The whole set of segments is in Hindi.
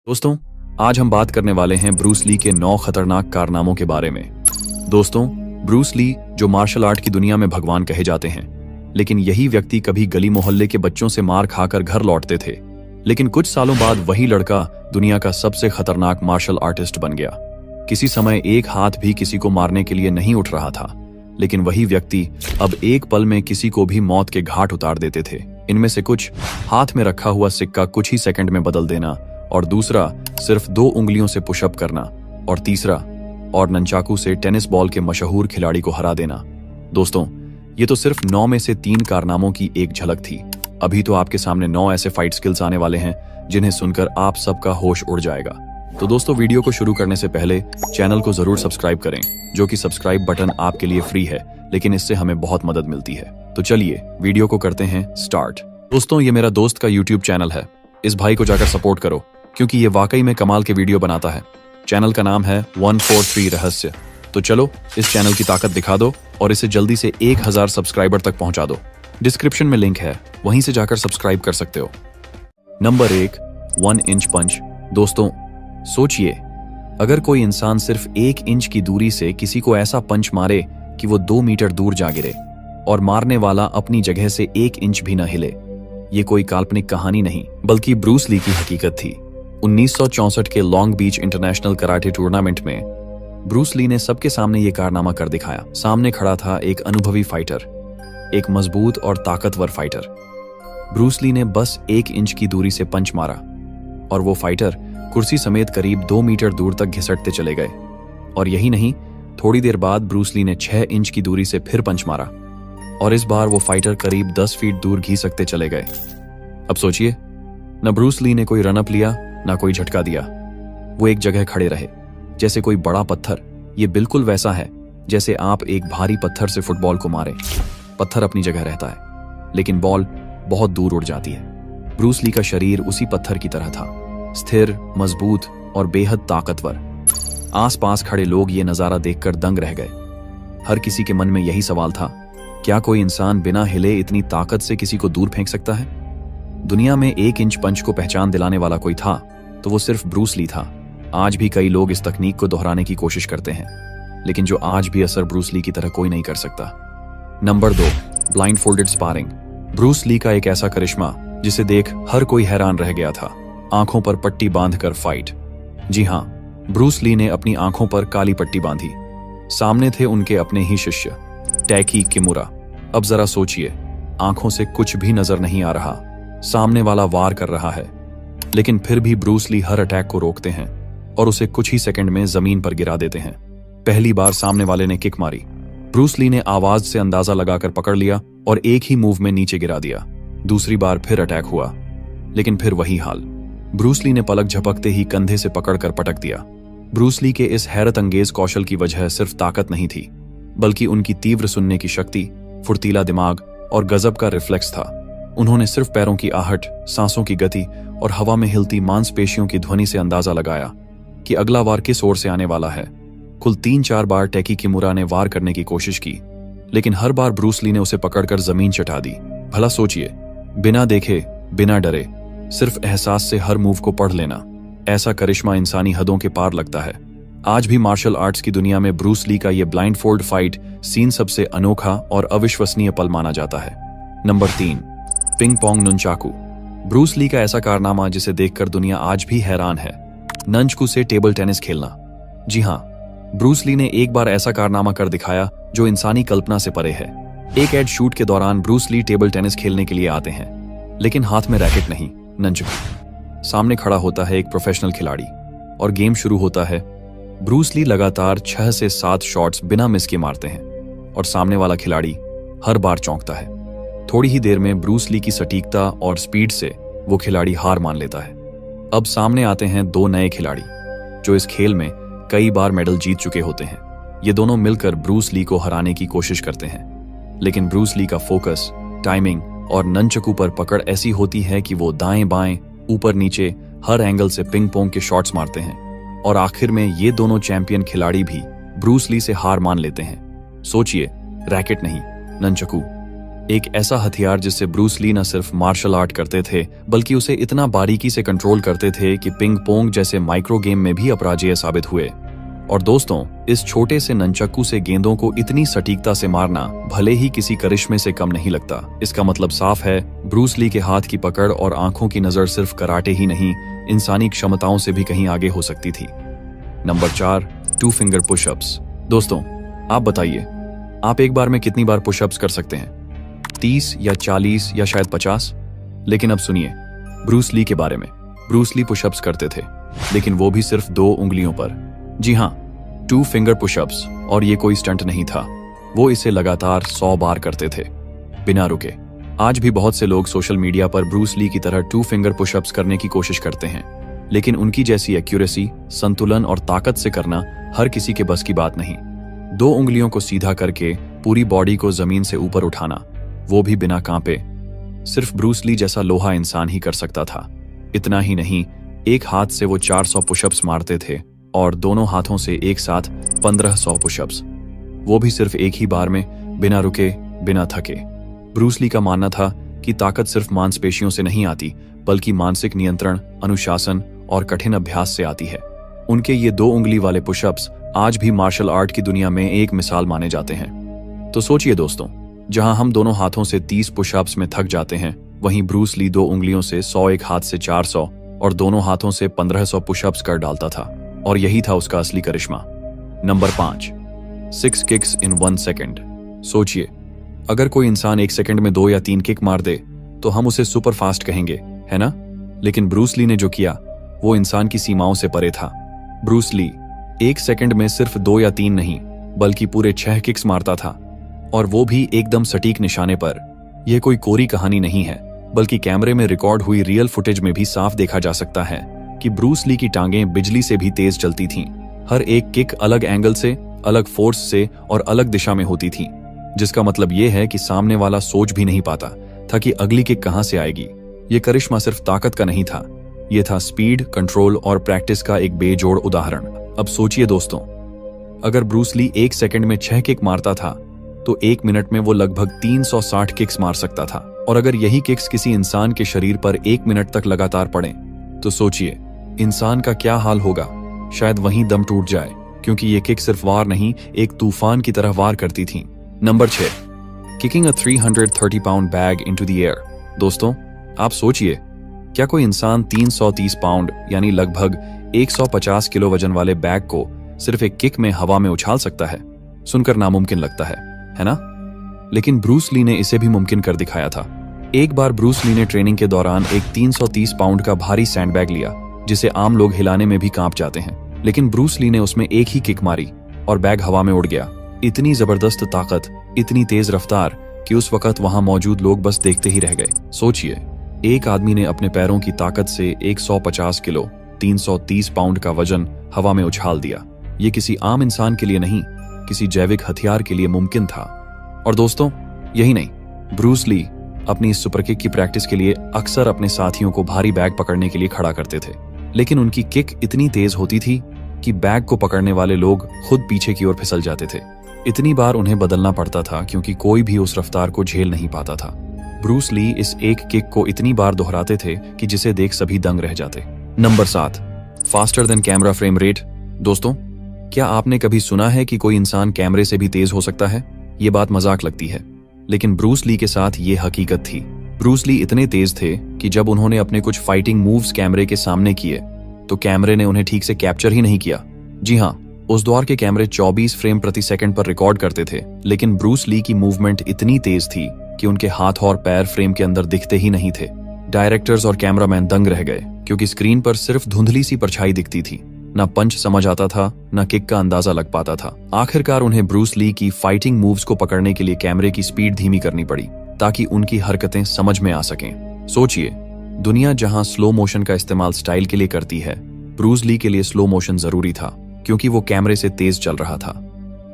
दोस्तों, आज हम बात करने वाले हैं ब्रूस ली के 9 खतरनाक कारनामों के बारे में। दोस्तों, ब्रूस ली जो मार्शल आर्ट की दुनिया में भगवान कहे जाते हैं, लेकिन यही व्यक्ति कभी गली मोहल्ले के बच्चों से मार खाकर घर लौटते थे। लेकिन कुछ सालों बाद वही लड़का दुनिया का सबसे खतरनाक मार्शल आर्टिस्ट बन गया। किसी समय एक हाथ भी किसी को मारने के लिए नहीं उठ रहा था, लेकिन वही व्यक्ति अब एक पल में किसी को भी मौत के घाट उतार देते थे। इनमें से कुछ, हाथ में रखा हुआ सिक्का कुछ ही सेकंड में बदल देना, और दूसरा सिर्फ 2 उंगलियों से पुशअप करना, और तीसरा और नंचाकू से टेनिस बॉल के मशहूर खिलाड़ी को हरा देना। दोस्तों, ये तो सिर्फ 9 में से 3 कारनामों की एक झलक थी। अभी तो आपके सामने 9 ऐसे फाइट स्किल्स आने वाले हैं जिन्हें सुनकर आप सबका होश उड़ जाएगा। तो दोस्तों, वीडियो को शुरू करने से पहले चैनल को जरूर सब्सक्राइब करें, जो कि सब्सक्राइब बटन आपके लिए फ्री है, लेकिन इससे हमें बहुत मदद मिलती है। तो चलिए वीडियो को करते हैं स्टार्ट। दोस्तों, ये मेरा दोस्त का यूट्यूब चैनल है। इस भाई को जाकर सपोर्ट करो, क्योंकि ये वाकई में कमाल के वीडियो बनाता है। चैनल का नाम है 143 रहस्य। तो चलो इस चैनल की ताकत दिखा दो और इसे जल्दी से 1000 सब्सक्राइबर तक पहुंचा दो। डिस्क्रिप्शन में लिंक है, वहीं से जाकर सब्सक्राइब कर सकते हो। नंबर 1, 1 इंच पंच। दोस्तों, सोचिए, अगर कोई इंसान सिर्फ 1 इंच की दूरी से किसी को ऐसा पंच मारे कि वो 2 मीटर दूर जा गिरे, और मारने वाला अपनी जगह से 1 इंच भी न हिले। ये कोई काल्पनिक कहानी नहीं, बल्कि ब्रूस ली की हकीकत थी। 1964 के Long Beach international karate tournament में ब्रूस ली ने सबके सामने ये कारनामा कर दिखाया। सामने खड़ा था एक अनुभवी फाइटर, एक मजबूत और ताकतवर फाइटर। ब्रूस ली ने बस 1 इंच की दूरी से पंच मारा, और वो फाइटर कुर्सी समेत करीब 2 मीटर दूर तक घिसटते चले गए। और यही नहीं, थोड़ी देर बाद ब्रूस ली ने 6 इंच की दूरी से फिर पंच मारा, और इस बार वो फाइटर करीब 10 फीट दूर घिसकते चले गए। अब सोचिए, न ब्रूस ली ने कोई रनअप लिया, ना कोई झटका दिया। वो एक जगह खड़े रहे, जैसे कोई बड़ा पत्थर। ये बिल्कुल वैसा है जैसे आप एक भारी पत्थर से फुटबॉल को मारे। पत्थर अपनी जगह रहता है, लेकिन बॉल बहुत दूर उड़ जाती है। ब्रूस ली का शरीर उसी पत्थर की तरह था, स्थिर, मजबूत और बेहद ताकतवर। आसपास खड़े लोग ये नजारा देखकर दंग रह गए। हर किसी के मन में यही सवाल था, क्या कोई इंसान बिना हिले इतनी ताकत से किसी को दूर फेंक सकता है? दुनिया में 1 इंच पंच को पहचान दिलाने वाला कोई था तो वो सिर्फ ब्रूस ली था। आज भी कई लोग इस तकनीक को दोहराने की कोशिश करते हैं, लेकिन जो आज भी असर ब्रूस ली की तरह कोई नहीं कर सकता। Number 2, blindfolded sparring. Bruce Lee का एक ऐसा करिश्मा जिसे देख हर कोई हैरान रह गया था। आंखों पर पट्टी बांधकर फाइट। जी हाँ, ब्रूस ली ने अपनी आंखों पर काली पट्टी बांधी। सामने थे उनके अपने ही शिष्य, टैकी किमुरा। अब जरा सोचिए, आंखों से कुछ भी नजर नहीं आ रहा, सामने वाला वार कर रहा है, लेकिन फिर भी ब्रूस ली हर अटैक को रोकते हैं और उसे कुछ ही सेकंड में जमीन पर गिरा देते हैं। पहली बार सामने वाले ने किक मारी, ब्रूस ली ने आवाज से अंदाजा लगाकर पकड़ लिया और एक ही मूव में नीचे गिरा दिया। दूसरी बार फिर अटैक हुआ, लेकिन फिर वही हाल। ब्रूस ली ने पलक झपकते ही कंधे से पकड़कर पटक दिया। ब्रूस ली के इस हैरत अंगेज कौशल की वजह सिर्फ ताकत नहीं थी, बल्कि उनकी तीव्र सुनने की शक्ति, फुर्तीला दिमाग और गजब का रिफ्लेक्स था। उन्होंने सिर्फ पैरों की आहट, सांसों की गति और हवा में हिलती मांसपेशियों की ध्वनि से अंदाजा लगाया कि अगला वार किस ओर से आने वाला है। कुल 3-4 बार टैकी किमुरा ने वार करने की कोशिश की, लेकिन हर बार ब्रूस ली ने उसे पकड़कर जमीन चटा दी। भला सोचिए, बिना देखे, बिना डरे, सिर्फ एहसास से हर मूव को पढ़ लेना। ऐसा करिश्मा इंसानी हदों के पार लगता है। आज भी मार्शल आर्ट्स की दुनिया में ब्रूस ली का यह ब्लाइंडफोल्ड फाइट सीन सबसे अनोखा और अविश्वसनीय पल माना जाता है। Number 3, ping pong nunchaku. Bruce Lee का ऐसा कारनामा जिसे देखकर दुनिया आज भी हैरान है, नंचकू से टेबल टेनिस खेलना। जी हाँ, ब्रूस ली ने एक बार ऐसा कारनामा कर दिखाया जो इंसानी कल्पना से परे है। एक एड शूट के दौरान ब्रूस ली टेबल टेनिस खेलने के लिए आते हैं, लेकिन हाथ में रैकेट नहीं, नंचकू। सामने खड़ा होता है एक प्रोफेशनल खिलाड़ी और गेम शुरू होता है। ब्रूस ली लगातार 6 से 7 शॉट्स बिना मिस के मारते हैं, और सामने वाला खिलाड़ी हर बार चौंकता है। थोड़ी ही देर में ब्रूस ली की सटीकता और स्पीड से वो खिलाड़ी हार मान लेता है। अब सामने आते हैं 2 नए खिलाड़ी जो इस खेल में कई बार मेडल जीत चुके होते हैं। ये दोनों मिलकर ब्रूस ली को हराने की कोशिश करते हैं, लेकिन ब्रूस ली का फोकस, टाइमिंग और नंचकू पर पकड़ ऐसी होती है कि वो दाएं बाएं, ऊपर नीचे हर एंगल से पिंग पोंग के शॉट्स मारते हैं, और आखिर में ये दोनों चैंपियन खिलाड़ी भी ब्रूस ली से हार मान लेते हैं। सोचिए, रैकेट नहीं, नंचकू। एक ऐसा हथियार जिससे ब्रूस ली न सिर्फ मार्शल आर्ट करते थे बल्कि उसे इतना बारीकी से कंट्रोल करते थे कि पिंग पोंग जैसे माइक्रो गेम में भी अपराजेय साबित हुए। और दोस्तों, इस छोटे से ननचक्कू से गेंदों को इतनी सटीकता से मारना भले ही किसी करिश्मे से कम नहीं लगता। इसका मतलब साफ है, ब्रूस ली के हाथ की पकड़ और आंखों की नजर सिर्फ कराटे ही नहीं, इंसानी क्षमताओं से भी कहीं आगे हो सकती थी। Number 4, 2 finger pushups. दोस्तों, आप बताइए, आप एक बार में कितनी बार पुशअप्स कर सकते हैं? 30 या 40 या शायद 50? लेकिन अब सुनिए ब्रूस ली के बारे में। ब्रूस ली पुशअप्स करते थे, लेकिन वो भी सिर्फ 2 उंगलियों पर। जी हाँ, 2 फिंगर पुशअप्स। और ये कोई स्टंट नहीं था, वो इसे लगातार 100 बार करते थे, बिना रुके। आज भी बहुत से लोग सोशल मीडिया पर ब्रूस ली की तरह 2 फिंगर पुशअप्स करने की कोशिश करते हैं, लेकिन उनकी जैसी एक्यूरेसी, संतुलन और ताकत से करना हर किसी के बस की बात नहीं। 2 उंगलियों को सीधा करके पूरी बॉडी को जमीन से ऊपर उठाना, वो भी बिना कांपे, सिर्फ ब्रूस ली जैसा लोहा इंसान ही कर सकता था। इतना ही नहीं, एक हाथ से वो 400 पुशअप्स मारते थे और दोनों हाथों से एक साथ 1500 पुशअप्स, वो भी सिर्फ एक ही बार में, बिना रुके, बिना थके। ब्रूस ली का मानना था कि ताकत सिर्फ मांसपेशियों से नहीं आती, बल्कि मानसिक नियंत्रण, अनुशासन और कठिन अभ्यास से आती है। उनके ये 2 उंगली वाले पुशअप्स आज भी मार्शल आर्ट की दुनिया में एक मिसाल माने जाते हैं। तो सोचिए दोस्तों, जहां हम दोनों हाथों से 30 पुशअप्स में थक जाते हैं, वहीं ब्रूस ली 2 उंगलियों से 100, एक हाथ से 400 और दोनों हाथों से 1500 पुशअप्स कर डालता था। और यही था उसका असली करिश्मा। Number 5, 6 kicks in 1 second. सोचिए, अगर कोई इंसान 1 सेकंड में 2 या 3 किक मार दे तो हम उसे सुपर फास्ट कहेंगे, है ना? लेकिन ब्रूस ली ने जो किया वो इंसान की सीमाओं से परे था। ब्रूस ली 1 सेकंड में सिर्फ 2 या 3 नहीं, बल्कि पूरे 6 किक्स मारता था, और वो भी एकदम सटीक निशाने पर। यह कोई कोरी कहानी नहीं है, बल्कि कैमरे में रिकॉर्ड हुई रियल फुटेज में भी साफ देखा जा सकता है कि ब्रूस ली की टांगें बिजली से भी तेज चलती थीं। हर एक किक अलग एंगल से, अलग फोर्स से और अलग दिशा में होती थी, जिसका मतलब यह है कि सामने वाला सोच भी नहीं पाता था कि अगली किक कहां से आएगी। यह करिश्मा सिर्फ ताकत का नहीं था, यह था स्पीड, कंट्रोल और प्रैक्टिस का एक बेजोड़ उदाहरण। अब सोचिए दोस्तों, अगर ब्रूस ली 1 सेकंड में 6 किक मारता था तो 1 मिनट में वो लगभग 360 किक्स मार सकता था। और अगर यही किक्स किसी इंसान के शरीर पर 1 मिनट तक लगातार पड़े तो सोचिए इंसान का क्या हाल होगा। शायद वहीं दम टूट जाए, क्योंकि ये किक सिर्फ वार नहीं, एक तूफान की तरह वार करती थी। Number 6, kicking a 330 pound bag into the air. दोस्तों, आप सोचिए, क्या कोई इंसान 330 पाउंड यानी लगभग 150 किलो वजन वाले बैग को सिर्फ एक किक में हवा में उछाल सकता है? सुनकर नामुमकिन लगता है ना? लेकिन ब्रूस ली ने इसे भी मुमकिन कर दिखाया था। एक बार ब्रूस ली ने ट्रेनिंग के दौरान एक 330 पाउंड का भारी सैंडबैग लिया, जिसे आम लोग हिलाने में भी कांप जाते हैं, लेकिन ब्रूस ली ने उसमें एक ही किक मारी और बैग हवा में उड़ गया। इतनी जबरदस्त ताकत, इतनी तेज रफ्तार कि उस वक्त वहां मौजूद लोग बस देखते ही रह गए। सोचिए, एक आदमी ने अपने पैरों की ताकत से 150 किलो 330 पाउंड का वजन हवा में उछाल दिया। ये किसी आम इंसान के लिए नहीं, किसी जैविक हथियार के लिए मुमकिन था। और दोस्तों, यही नहीं, ब्रूस ली अपनी इस सुपर किक की प्रैक्टिस के लिए अक्सर अपने साथियों को भारी बैग पकड़ने के लिए खड़ा करते थे, लेकिन उनकी किक इतनी तेज होती थी कि बैग को पकड़ने वाले लोग खुद पीछे की ओर फिसल जाते थे। इतनी बार उन्हें बदलना पड़ता था क्योंकि कोई भी उस रफ्तार को झेल नहीं पाता था। ब्रूस ली इस एक किक को इतनी बार दोहराते थे कि जिसे देख सभी दंग रह जाते। Number 7, faster than camera frame rate. दोस्तों, क्या आपने कभी सुना है कि कोई इंसान कैमरे से भी तेज हो सकता है? ये बात मजाक लगती है, लेकिन ब्रूस ली के साथ ये हकीकत थी। ब्रूस ली इतने तेज थे कि जब उन्होंने अपने कुछ फाइटिंग मूव्स कैमरे के सामने किए तो कैमरे ने उन्हें ठीक से कैप्चर ही नहीं किया। जी हाँ, उस दौर के कैमरे 24 फ्रेम प्रति सेकंड पर रिकॉर्ड करते थे, लेकिन ब्रूस ली की मूवमेंट इतनी तेज थी कि उनके हाथ और पैर फ्रेम के अंदर दिखते ही नहीं थे। डायरेक्टर्स और कैमरामैन दंग रह गए, क्योंकि स्क्रीन पर सिर्फ धुंधली सी परछाई दिखती थी। ना पंच समझ आता था, ना किक का अंदाजा लग पाता था। आखिरकार उन्हें ब्रूस ली की फाइटिंग मूव्स को पकड़ने के लिए कैमरे की स्पीड धीमी करनी पड़ी, ताकि उनकी हरकतें समझ में आ सकें। सोचिए, दुनिया जहां स्लो मोशन का इस्तेमाल स्टाइल के लिए करती है, ब्रूस ली के लिए स्लो मोशन जरूरी था, क्योंकि वो कैमरे से तेज चल रहा था।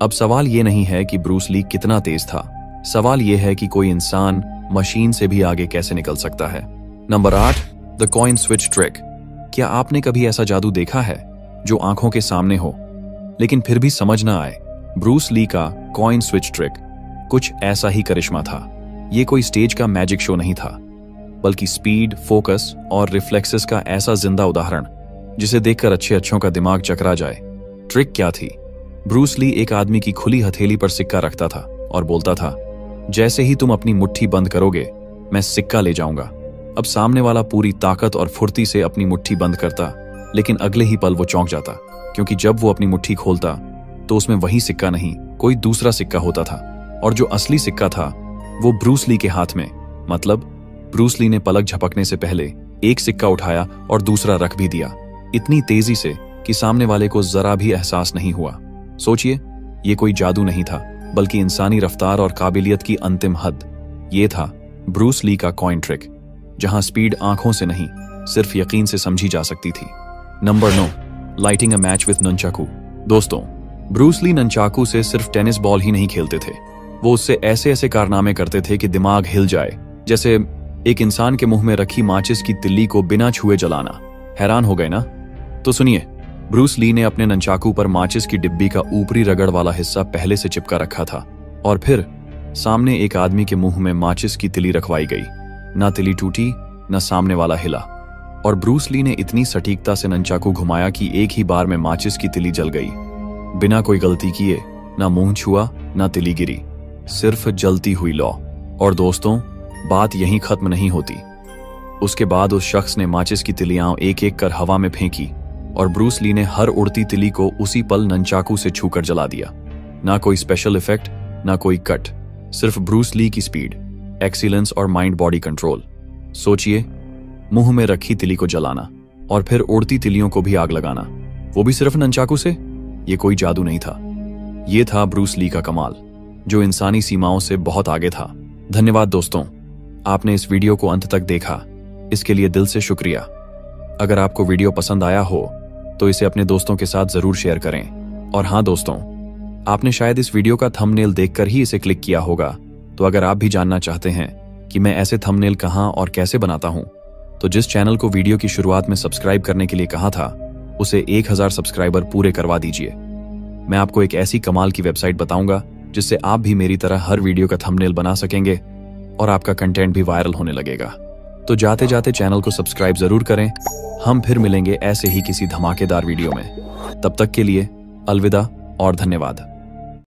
अब सवाल ये नहीं है कि ब्रूस ली कितना तेज था, सवाल ये है कि कोई इंसान मशीन से भी आगे कैसे निकल सकता है। Number 8, the coin switch trick. क्या आपने कभी ऐसा जादू देखा है जो आंखों के सामने हो लेकिन फिर भी समझ ना आए? ब्रूस ली का कॉइन स्विच ट्रिक कुछ ऐसा ही करिश्मा था। ये कोई स्टेज का मैजिक शो नहीं था, बल्कि स्पीड, फोकस और रिफ्लेक्सेस का ऐसा जिंदा उदाहरण जिसे देखकर अच्छे अच्छों का दिमाग चकरा जाए। ट्रिक क्या थी? ब्रूस ली एक आदमी की खुली हथेली पर सिक्का रखता था और बोलता था, जैसे ही तुम अपनी मुट्ठी बंद करोगे मैं सिक्का ले जाऊंगा। अब सामने वाला पूरी ताकत और फुर्ती से अपनी मुट्ठी बंद करता, लेकिन अगले ही पल वो चौंक जाता, क्योंकि जब वो अपनी मुट्ठी खोलता तो उसमें वही सिक्का नहीं, कोई दूसरा सिक्का होता था। और जो असली सिक्का था वो ब्रूस ली के हाथ में। मतलब ब्रूस ली ने पलक झपकने से पहले एक सिक्का उठाया और दूसरा रख भी दिया, इतनी तेजी से कि सामने वाले को जरा भी एहसास नहीं हुआ। सोचिए, ये कोई जादू नहीं था, बल्कि इंसानी रफ्तार और काबिलियत की अंतिम हद। ये था ब्रूस ली का कॉइन ट्रिक, जहां स्पीड आंखों से नहीं, सिर्फ यकीन से समझी जा सकती थी। Number 9, lighting a match with nunchaku. दोस्तों, ब्रूस ली ननचाकू से सिर्फ टेनिस बॉल ही नहीं खेलते थे, वो उससे ऐसे ऐसे कारनामे करते थे कि दिमाग हिल जाए। जैसे एक इंसान के मुंह में रखी माचिस की तिल्ली को बिना छुए जलाना। हैरान हो गए ना? तो सुनिए, ब्रूस ली ने अपने ननचाकू पर माचिस की डिब्बी का ऊपरी रगड़ वाला हिस्सा पहले से चिपका रखा था, और फिर सामने एक आदमी के मुंह में माचिस की तिली रखवाई गई। ना तिली टूटी, ना सामने वाला हिला, और ब्रूस ली ने इतनी सटीकता से ननचाकू घुमाया कि एक ही बार में माचिस की तिली जल गई। बिना कोई गलती किए, ना मुंह छुआ, ना तिली गिरी, सिर्फ जलती हुई लौ। और दोस्तों, बात यहीं खत्म नहीं होती। उसके बाद उस शख्स ने माचिस की तिलियां एक एक कर हवा में फेंकी, और ब्रूस ली ने हर उड़ती तिली को उसी पल ननचाकू से छूकर जला दिया। ना कोई स्पेशल इफेक्ट, ना कोई कट, सिर्फ ब्रूस ली की स्पीड, एक्सीलेंस और माइंड बॉडी कंट्रोल। सोचिए, मुंह में रखी तिली को जलाना और फिर उड़ती तिलियों को भी आग लगाना, वो भी सिर्फ ननचाकू से। ये कोई जादू नहीं था, ये था ब्रूस ली का कमाल, जो इंसानी सीमाओं से बहुत आगे था। धन्यवाद दोस्तों, आपने इस वीडियो को अंत तक देखा, इसके लिए दिल से शुक्रिया। अगर आपको वीडियो पसंद आया हो तो इसे अपने दोस्तों के साथ जरूर शेयर करें। और हाँ दोस्तों, आपने शायद इस वीडियो का थंबनेल देखकर ही इसे क्लिक किया होगा, तो अगर आप भी जानना चाहते हैं कि मैं ऐसे थंबनेल कहां और कैसे बनाता हूं, तो जिस चैनल को वीडियो की शुरुआत में सब्सक्राइब करने के लिए कहा था, उसे 1000 सब्सक्राइबर पूरे करवा दीजिए। मैं आपको एक ऐसी कमाल की वेबसाइट बताऊंगा जिससे आप भी मेरी तरह हर वीडियो का थंबनेल बना सकेंगे और आपका कंटेंट भी वायरल होने लगेगा। तो जाते जाते चैनल को सब्सक्राइब जरूर करें। हम फिर मिलेंगे ऐसे ही किसी धमाकेदार वीडियो में। तब तक के लिए अलविदा और धन्यवाद।